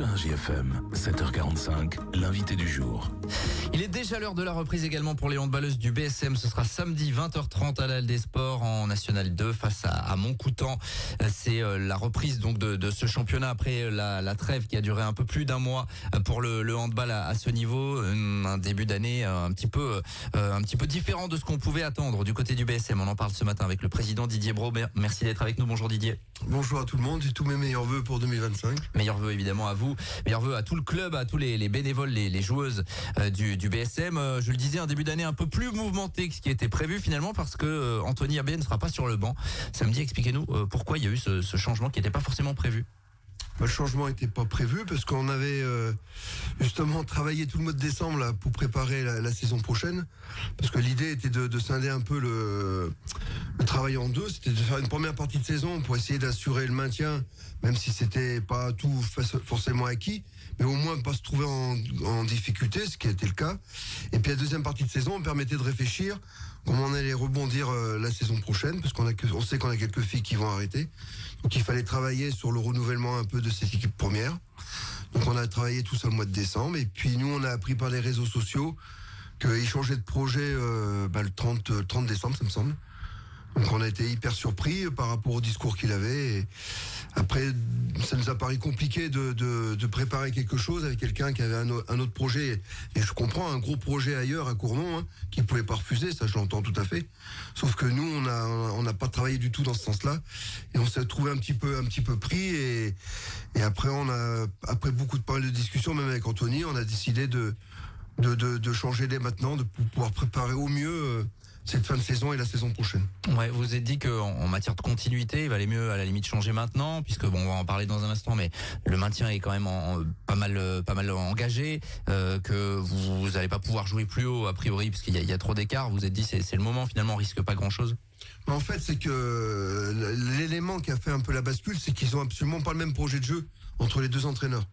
Sur un JFM, 7h45, l'invité du jour. Il est déjà l'heure de la reprise également pour les handballeuses du BSM. Ce sera samedi 20h30 à la Halle des Sports en National 2 face à Montcoutan. C'est la reprise donc de ce championnat après la trêve qui a duré un peu plus d'un mois pour le handball à ce niveau. Un début d'année un petit peu différent de ce qu'on pouvait attendre du côté du BSM. On en parle ce matin avec le président Didier Brault. Merci d'être avec nous. Bonjour Didier. Bonjour à tout le monde et tous mes meilleurs vœux pour 2025. Meilleurs vœux évidemment à vous, meilleurs vœux à tout le club, à tous les bénévoles, les joueuses du BSM. Je le disais, un début d'année un peu plus mouvementé que ce qui était prévu finalement parce que Anthony Abbé ne sera pas sur le banc. Samedi, expliquez-nous pourquoi il y a eu ce changement qui n'était pas forcément prévu. Le changement n'était pas prévu parce qu'on avait justement travaillé tout le mois de décembre là, pour préparer la saison prochaine. Parce que l'idée était de scinder un peu le travail en deux. C'était de faire une première partie de saison pour essayer d'assurer le maintien, même si c'était pas tout forcément acquis, mais au moins pas se trouver en difficulté, ce qui a été le cas. Et puis la deuxième partie de saison permettait de réfléchir comment on allait rebondir la saison prochaine, parce on sait qu'on a quelques filles qui vont arrêter. Donc il fallait travailler sur le renouvellement un peu de cette équipe première. Donc on a travaillé tout ça le mois de décembre. Et puis nous, on a appris par les réseaux sociaux qu'il changeait de projet le 30 décembre, ça me semble. Donc on a été hyper surpris par rapport au discours qu'il avait. Et après, ça nous a paru compliqué de préparer quelque chose avec quelqu'un qui avait un autre projet. Et je comprends, un gros projet ailleurs à Cournon, qui pouvait pas refuser, ça je l'entends tout à fait. Sauf que nous, on n'a pas travaillé du tout dans ce sens-là. Et on s'est trouvé un petit peu pris. Et après, après beaucoup de discussions, même avec Anthony, on a décidé de changer dès maintenant, de pouvoir préparer au mieux cette fin de saison et la saison prochaine. Ouais, vous vous êtes dit qu'en matière de continuité, il valait mieux à la limite changer maintenant, puisque bon, on va en parler dans un instant, mais le maintien est quand même pas mal engagé, que vous allez pas pouvoir jouer plus haut a priori, parce qu'il y a trop d'écart. Vous vous êtes dit c'est le moment, finalement on risque pas grand chose. En fait, c'est que l'élément qui a fait un peu la bascule, c'est qu'ils ont absolument pas le même projet de jeu entre les deux entraîneurs.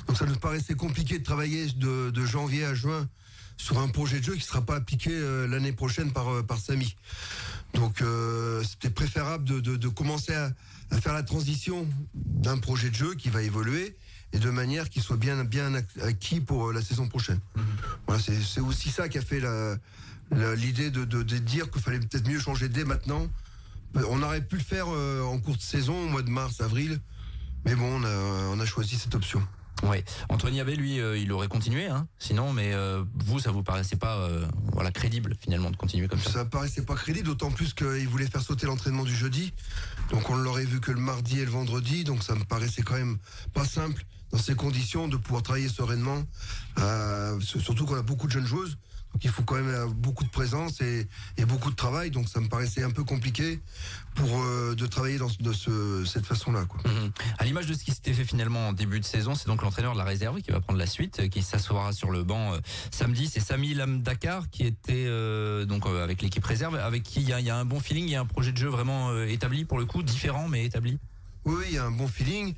Donc ça nous paraissait compliqué de travailler de janvier à juin sur un projet de jeu qui sera pas appliqué l'année prochaine par Samy. Donc c'était préférable de commencer à faire la transition d'un projet de jeu qui va évoluer et de manière qu'il soit bien acquis pour la saison prochaine. Voilà, c'est aussi ça qui a fait l'idée de dire qu'il fallait peut-être mieux changer dès maintenant. On aurait pu le faire en cours de saison, au mois de mars, avril, mais bon, on a choisi cette option. Ouais, Anthony Abbé, lui, il aurait continué, sinon, mais vous, ça vous paraissait pas, crédible finalement de continuer comme ça. Ça paraissait pas crédible, d'autant plus qu'il voulait faire sauter l'entraînement du jeudi, donc on l'aurait vu que le mardi et le vendredi, donc ça me paraissait quand même pas simple dans ces conditions de pouvoir travailler sereinement, surtout qu'on a beaucoup de jeunes joueuses. Donc il faut quand même beaucoup de présence et beaucoup de travail, donc ça me paraissait un peu compliqué de travailler cette façon-là, quoi. À l'image de ce qui s'était fait finalement en début de saison, c'est donc l'entraîneur de la réserve qui va prendre la suite, qui s'assoira sur le banc samedi. C'est Samy Lamdakar qui était avec l'équipe réserve, avec qui il y a un bon feeling, il y a un projet de jeu vraiment établi pour le coup, différent mais établi. Oui, il y a un bon feeling.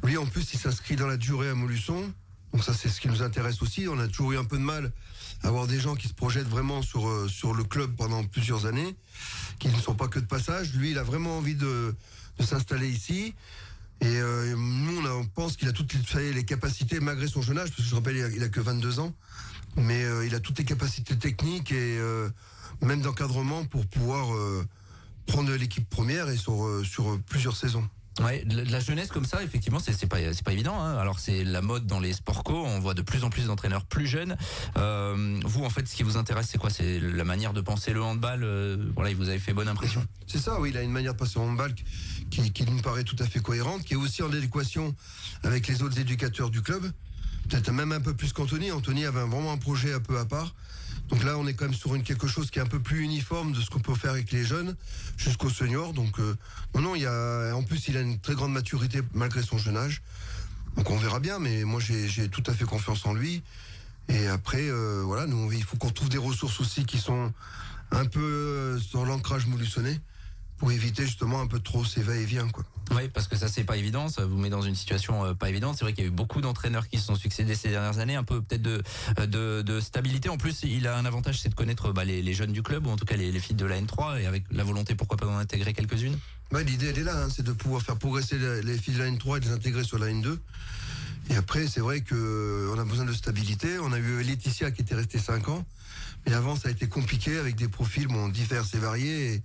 Lui, en plus, il s'inscrit dans la durée à Montluçon. Donc ça, c'est ce qui nous intéresse aussi. On a toujours eu un peu de mal à avoir des gens qui se projettent vraiment sur le club pendant plusieurs années, qui ne sont pas que de passage. Lui, il a vraiment envie de s'installer ici. Et nous, on pense qu'il a toutes les capacités, malgré son jeune âge, parce que je rappelle, il a que 22 ans. Mais il a toutes les capacités techniques et même d'encadrement pour pouvoir prendre l'équipe première et sur plusieurs saisons. Ouais, de la jeunesse comme ça, effectivement, c'est pas évident. Alors c'est la mode dans les sports co. On voit de plus en plus d'entraîneurs plus jeunes. Vous, en fait, ce qui vous intéresse, c'est quoi? C'est la manière de penser le handball. Il vous avait fait bonne impression. C'est ça, oui. Il a une manière de penser au handball qui nous paraît tout à fait cohérente, qui est aussi en adéquation avec les autres éducateurs du club. Peut-être même un peu plus qu'Anthony. Anthony avait vraiment un projet un peu à part. Donc là, on est quand même sur quelque chose qui est un peu plus uniforme de ce qu'on peut faire avec les jeunes jusqu'aux seniors. Donc en plus, il a une très grande maturité malgré son jeune âge. Donc on verra bien, mais moi j'ai tout à fait confiance en lui. Et après, il faut qu'on trouve des ressources aussi qui sont un peu sur l'ancrage moulussonnais pour éviter justement un peu trop ces va-et-vient, quoi. Oui, parce que ça c'est pas évident, ça vous met dans une situation pas évidente. C'est vrai qu'il y a eu beaucoup d'entraîneurs qui se sont succédés ces dernières années, un peu peut-être de stabilité. En plus, il a un avantage, c'est de connaître les jeunes du club, ou en tout cas les filles de la N3, et avec la volonté pourquoi pas d'en intégrer quelques-unes. L'idée elle est là, c'est de pouvoir faire progresser les filles de la N3 et de les intégrer sur la N2. Et après, c'est vrai qu'on a besoin de stabilité. On a eu Laetitia qui était restée 5 ans. Mais avant, ça a été compliqué avec des profils divers et variés.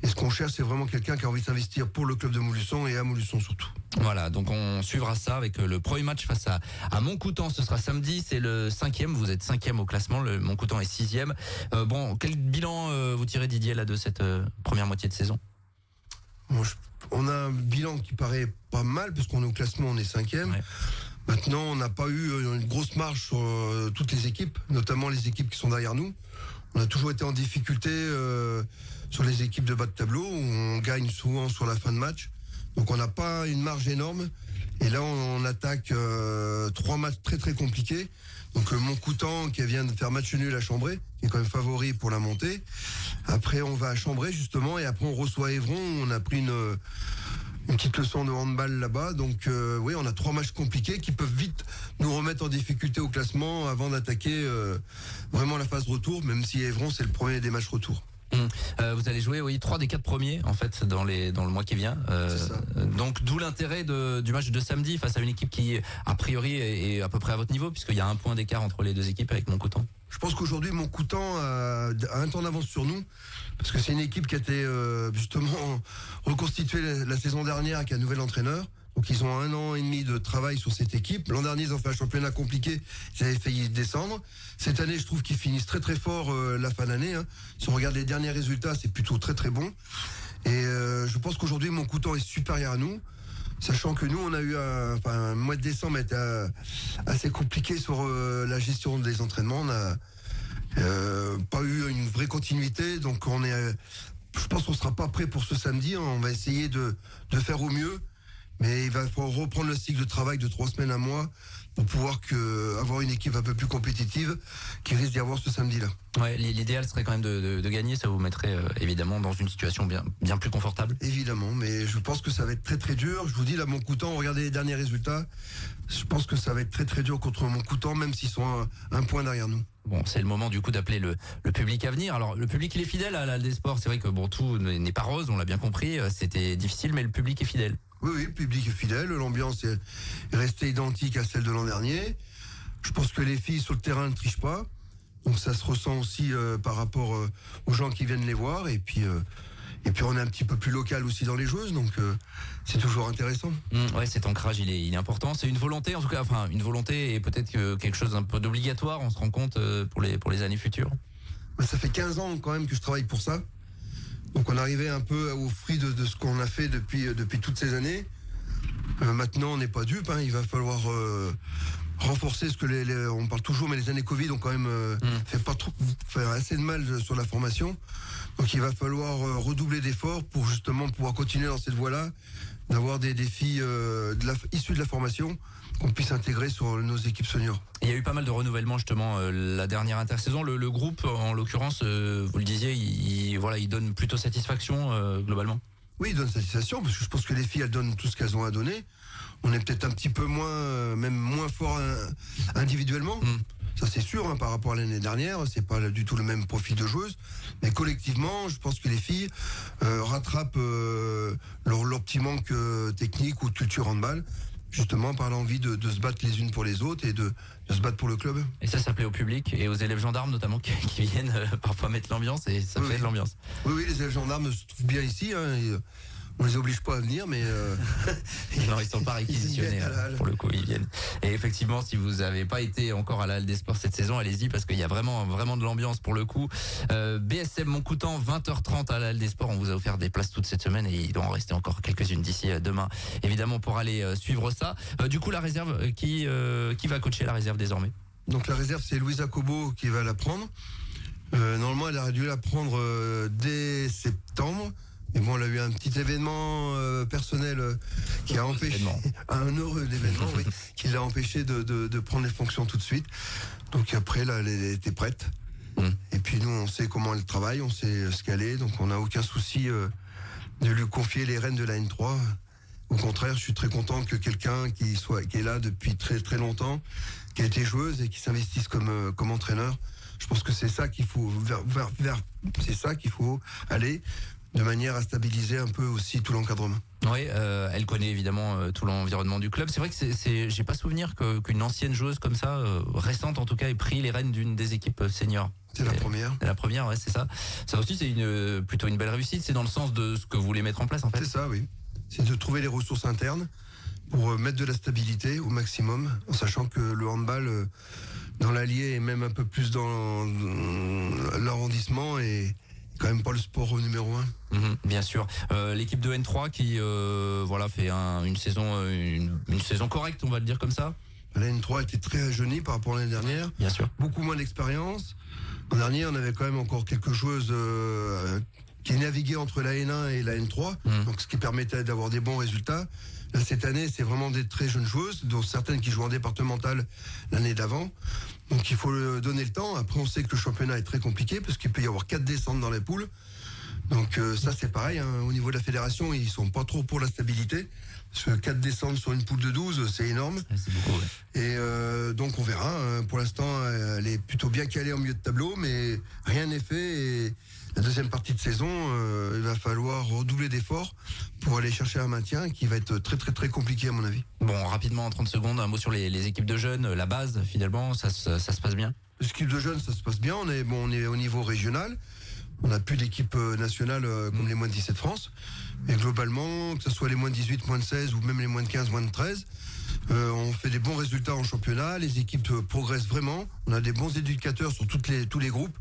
Et ce qu'on cherche, c'est vraiment quelqu'un qui a envie de s'investir pour le club de Montluçon et à Montluçon surtout. Voilà, donc on suivra ça avec le premier match face à Montcoutan. Ce sera samedi, c'est le 5e. Vous êtes 5e au classement, le Montcoutan est 6e. Quel bilan vous tirez, Didier, là, de cette première moitié de saison? On a un bilan qui paraît pas mal, parce qu'on est au classement, on est 5e. Ouais. Maintenant, on n'a pas eu une grosse marche sur toutes les équipes, notamment les équipes qui sont derrière nous. On a toujours été en difficulté sur les équipes de bas de tableau, où on gagne souvent sur la fin de match. Donc on n'a pas une marge énorme. Et là, on attaque 3 matchs très très compliqués. Donc Montcoutan qui vient de faire match nul à Chambray, qui est quand même favori pour la montée. Après, on va à Chambray justement, et après on reçoit Évron. On a pris une petite leçon de handball là-bas. Donc oui, on a 3 matchs compliqués qui peuvent vite nous remettre en difficulté au classement avant d'attaquer vraiment la phase retour, même si Évron c'est le premier des matchs retour. Vous allez jouer 3 des 4 premiers en fait dans le mois qui vient. Donc d'où l'intérêt du match de samedi face à une équipe qui a priori est à peu près à votre niveau, puisqu'il y a 1 point d'écart entre les 2 équipes avec Montcoutan. Je pense qu'aujourd'hui Montcoutan a un temps d'avance sur nous, parce que c'est une équipe qui a été justement reconstituée la saison dernière avec un nouvel entraîneur. Donc ils ont 1 an et demi de travail sur cette équipe. L'an dernier, ils ont fait un championnat compliqué, ils avaient failli descendre. Cette année, je trouve qu'ils finissent très très fort la fin d'année. Si on regarde les derniers résultats, c'est plutôt très très bon. Et je pense qu'aujourd'hui, Montcoutan est supérieur à nous, sachant que nous, on a eu un mois de décembre était assez compliqué sur la gestion des entraînements. On n'a pas eu une vraie continuité, donc je pense qu'on sera pas prêt pour ce samedi. On va essayer de faire au mieux. Mais il va falloir reprendre le cycle de travail de 3 semaines à mois pour pouvoir avoir une équipe un peu plus compétitive qui risque d'y avoir ce samedi-là. Ouais, l'idéal serait quand même de gagner, ça vous mettrait évidemment dans une situation bien plus confortable. Évidemment, mais je pense que ça va être très très dur. Je vous dis là, Montcoutan, regardez les derniers résultats. Je pense que ça va être très très dur contre Montcoutan, même s'ils sont un point derrière nous. Bon, c'est le moment du coup d'appeler le public à venir. Alors le public il est fidèle à la des Sports. C'est vrai que tout n'est pas rose, on l'a bien compris. C'était difficile, mais le public est fidèle. Oui, le public est fidèle. L'ambiance est restée identique à celle de l'an dernier. Je pense que les filles sur le terrain ne trichent pas. Donc ça se ressent aussi par rapport aux gens qui viennent les voir. Et puis on est un petit peu plus local aussi dans les joueuses. Donc c'est toujours intéressant. Ouais, cet ancrage il est important. C'est une volonté en tout cas. Enfin, une volonté et peut-être quelque chose un peu d'obligatoire. On se rend compte pour les années futures. Ça fait 15 ans quand même que je travaille pour ça. Donc on arrivait un peu au fruit de ce qu'on a fait depuis toutes ces années. Maintenant on n'est pas dupe, il va falloir renforcer ce que on parle toujours, mais les années Covid ont quand même fait assez de mal sur la formation. Donc il va falloir redoubler d'efforts pour justement pouvoir continuer dans cette voie-là, d'avoir des filles issues de la formation qu'on puisse intégrer sur nos équipes seniors. Il y a eu pas mal de renouvellement justement la dernière intersaison. Le groupe, en l'occurrence, vous le disiez, il donne plutôt satisfaction globalement. Oui, il donne satisfaction parce que je pense que les filles elles donnent tout ce qu'elles ont à donner. On est peut-être un petit peu même moins fort individuellement. Ça c'est sûr, par rapport à l'année dernière, c'est pas du tout le même profil de joueuse. Mais collectivement, je pense que les filles rattrapent leur petit manque technique ou de culture handball, justement par l'envie de se battre les unes pour les autres et de se battre pour le club. Et ça plaît au public et aux élèves gendarmes notamment qui viennent parfois mettre l'ambiance, et ça fait de l'ambiance. Oui, les élèves gendarmes se trouvent bien ici. On les oblige pas à venir, mais non, ils sont pas réquisitionnés pour le coup, ils viennent. Et effectivement, si vous n'avez pas été encore à la Halle des Sports cette saison, allez-y parce qu'il y a vraiment de l'ambiance pour le coup. BSM Montcoutan, 20h30 à la Halle des Sports. On vous a offert des places toute cette semaine et il doit en rester encore quelques-unes d'ici demain, évidemment, pour aller suivre ça. Du coup, la réserve, qui va coacher la réserve désormais? Donc la réserve, c'est Louisa Cobo qui va la prendre. Normalement, elle aurait dû la prendre dès septembre. Mais bon, elle a eu un petit événement personnel qui a empêché, un heureux événement, oui, qui l'a empêché de prendre les fonctions tout de suite. Donc après, là, elle était prête. Et puis nous, on sait comment elle travaille, on sait ce qu'elle est, donc on n'a aucun souci de lui confier les rênes de la N3. Au contraire, je suis très content que quelqu'un qui est là depuis très très longtemps, qui a été joueuse et qui s'investisse comme entraîneur. Je pense que c'est ça qu'il faut c'est ça qu'il faut aller. de manière à stabiliser un peu aussi tout l'encadrement. Oui, elle connaît évidemment tout l'environnement du club. C'est vrai que j'ai pas souvenir qu'une ancienne joueuse comme ça, récente en tout cas, ait pris les rênes d'une des équipes seniors. C'est la première. C'est la première, ouais, c'est ça. Ça aussi, c'est plutôt une belle réussite. C'est dans le sens de ce que vous voulez mettre en place, en fait. C'est ça, oui. C'est de trouver les ressources internes pour mettre de la stabilité au maximum, en sachant que le handball dans l'Allier et même un peu plus dans l'arrondissement est quand même pas le sport numéro 1. Bien sûr. L'équipe de N3 qui fait une saison correcte, on va le dire comme ça. La N3 était très rajeunie par rapport à l'année dernière. Bien sûr. Beaucoup moins d'expérience. L'an dernier, on avait quand même encore quelques joueuses qui naviguaient entre la N1 et la N3, donc ce qui permettait d'avoir des bons résultats. Là, cette année, c'est vraiment des très jeunes joueuses, dont certaines qui jouent en départemental l'année d'avant. Donc il faut donner le temps. Après, on sait que le championnat est très compliqué parce qu'il peut y avoir 4 descentes dans les poules. Donc ça, c'est pareil. Au niveau de la fédération, ils sont pas trop pour la stabilité. Parce que 4 descentes sur une poule de 12, c'est énorme. C'est beaucoup, ouais. Et donc on verra. Pour l'instant, elle est plutôt bien calée en milieu de tableau, mais rien n'est fait. Et la deuxième partie de saison, il va falloir redoubler d'efforts pour aller chercher un maintien qui va être très très très compliqué à mon avis. Bon, rapidement, en 30 secondes, un mot sur les équipes de jeunes. La base, finalement, ça se passe bien? L'équipe de jeunes, ça se passe bien. On est au niveau régional. On n'a plus d'équipe nationale comme les moins de 17 France. Et globalement, que ce soit les moins de 18, moins de 16 ou même les moins de 15, moins de 13, on fait des bons résultats en championnat. Les équipes progressent vraiment. On a des bons éducateurs sur tous les groupes.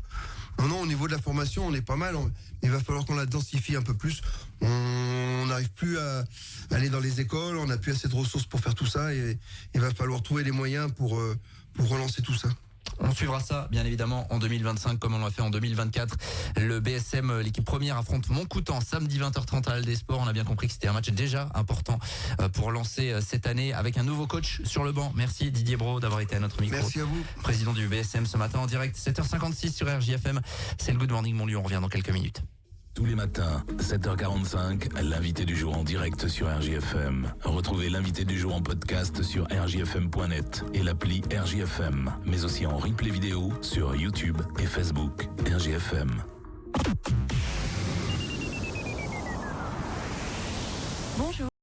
Non, au niveau de la formation, on est pas mal. Il va falloir qu'on la densifie un peu plus. On n'arrive plus à aller dans les écoles. On n'a plus assez de ressources pour faire tout ça. Et il va falloir trouver les moyens pour relancer tout ça. On suivra ça, bien évidemment, en 2025, comme on l'a fait en 2024. Le BSM, l'équipe première, affronte Montcoutan samedi 20h30 à l'Halle des Sports. On a bien compris que c'était un match déjà important pour lancer cette année avec un nouveau coach sur le banc. Merci Didier Brault d'avoir été à notre micro. Merci à vous. Président du BSM ce matin en direct, 7h56 sur RJFM. C'est le Good Morning Montluon. On revient dans quelques minutes. Tous les matins, 7h45, l'invité du jour en direct sur RJFM. Retrouvez l'invité du jour en podcast sur rjfm.net et l'appli RJFM, mais aussi en replay vidéo sur YouTube et Facebook. RJFM. Bonjour.